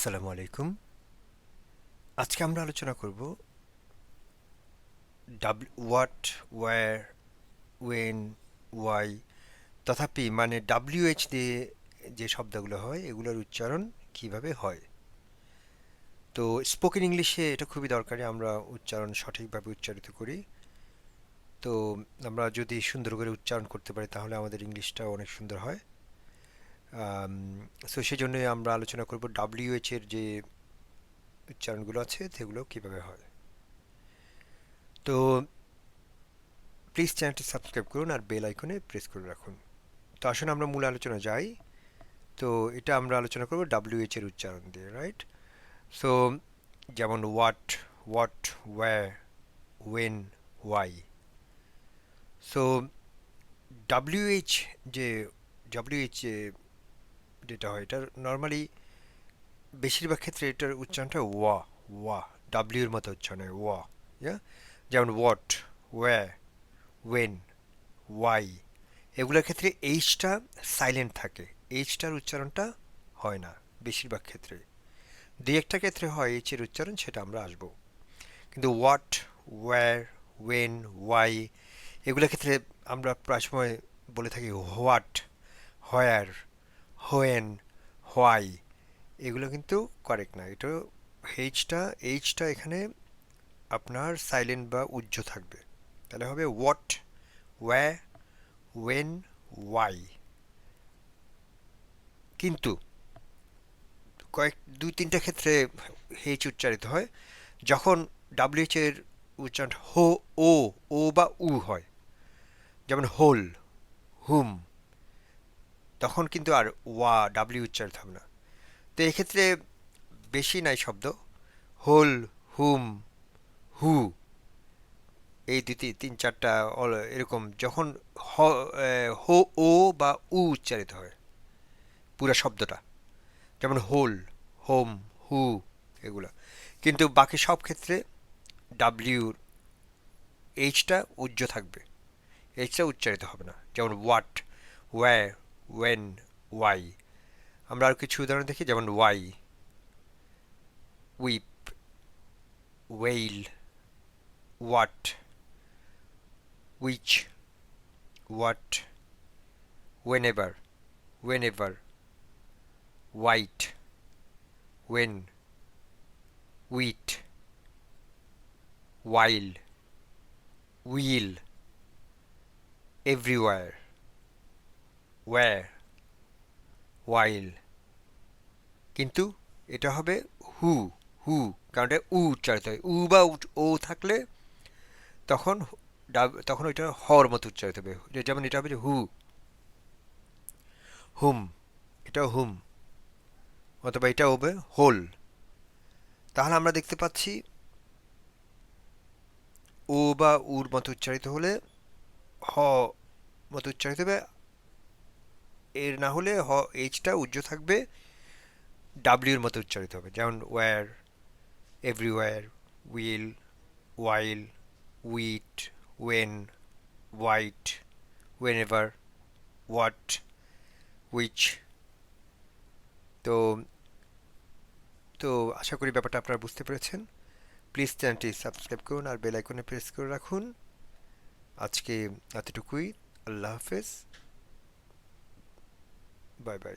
আসসালামু আলাইকুম। আজকে আমরা আলোচনা করব হোয়াট, ওয়্যার, ওয়েন, ওয়াই, তথাপি মানে WH দিয়ে যে শব্দগুলো হয় এগুলোর উচ্চারণ কিভাবে হয়। তো স্পোকেন ইংলিশে এটা খুবই দরকারি, আমরা উচ্চারণ সঠিকভাবে উচ্চারিত করি। তো আমরা যদি সুন্দর করে উচ্চারণ করতে পারি তাহলে আমাদের ইংলিশটাও অনেক সুন্দর হয়। সো সেই জন্যই আমরা আলোচনা করব WH এর যে উচ্চারণগুলো আছে সেগুলো কিভাবে হয়। তো প্লিজ চ্যানেলটি সাবস্ক্রাইব করুন আর বেল আইকনে প্রেস করে রাখুন। তো আসুন আমরা মূল আলোচনা যাই। তো এটা আমরা আলোচনা করব WH এর উচ্চারণ দিয়ে, রাইট? সো যেমন what, where, when, why. So WH যে WH যেটা হয় এটা নর্মালি বেশিরভাগ ক্ষেত্রে এটার উচ্চারণটা ওয়া, ওয়া, ডাব্লিউর মতো উচ্চারণ হয় ওয়া। যেমন হোয়াট, ওয়্যার, ওয়েন, ওয়াই, এগুলোর ক্ষেত্রে এইচটা সাইলেন্ট থাকে, এইচটার উচ্চারণটা হয় না বেশিরভাগ ক্ষেত্রে। দুই একটা ক্ষেত্রে হয় এইচের উচ্চারণ, সেটা আমরা আসবো। কিন্তু হোয়াট, ওয়্যার, ওয়েন, ওয়াই এগুলোর ক্ষেত্রে আমরা প্রায় সময় বলে থাকি হোয়াট, হোয়ার, হোয়েন, হোয়াই। এগুলো কিন্তু কারেক্ট না। এটা এইচটা এখানে আপনার সাইলেন্ট বা উজ্জ্ব থাকবে। তাহলে হবে হোয়াট, ওয়্যার, ওয়েন, ওয়াই। কিন্তু দুই তিনটা ক্ষেত্রে এইচ উচ্চারিত হয়। যখন ডাব্লিউএইচ এর উচ্চারণ ও ও বা উ হয়, যেমন হোল, হুম, তখন কিন্তু আর ওয়া ডাব্লিউ উচ্চারিত হবে না। তো এক্ষেত্রে বেশি নাই শব্দ, হোল, হুম, হু, এই দুই তিন চারটা এরকম যখন হো ও বা উ উচ্চারিত হয় পুরা শব্দটা, যেমন হোল, হোম, হু, এগুলো। কিন্তু বাকি সব ক্ষেত্রে ডাব্লিউর এইচটা উজ্জ্ব থাকবে, এইচটা উচ্চারিত হবে না। যেমন হোয়াট, ওয়্যার, ওয়েন, ওয়াই। আমরা আর কিছু উদাহরণ দেখি, যেমন why, whip, whale, what, which, what, whenever, whenever, white, when, wheat, while, wheel, everywhere, where, while। কিন্তু এটা হবে হু, হু, কারণ এটা উ উচ্চারিত হয়। উ বা ও থাকলে তখন তখন ওইটা হর মতো উচ্চারিত হবে। যেমন এটা হবে যে হু, হুম, এটাও হুম, অথবা এটা হবে হোল। তাহলে আমরা দেখতে পাচ্ছি ও বা উর মতো উচ্চারিত হলে হ মতো উচ্চারিত হবে, এর না হলে এইচটা উজ্জ্ব থাকবে, ডাব্লিউর মতো উচ্চারিত হবে। যেমন where, everywhere, will, while, wit, when, white, whenever, what, which. তো তো আশা করি ব্যাপারটা আপনারা বুঝতে পেরেছেন। প্লিজ চ্যানেলটি সাবস্ক্রাইব করুন আর বেল আইকনে প্রেস করে রাখুন। আজকে এতটুকুই। আল্লাহ হাফেজ, বাই বাই।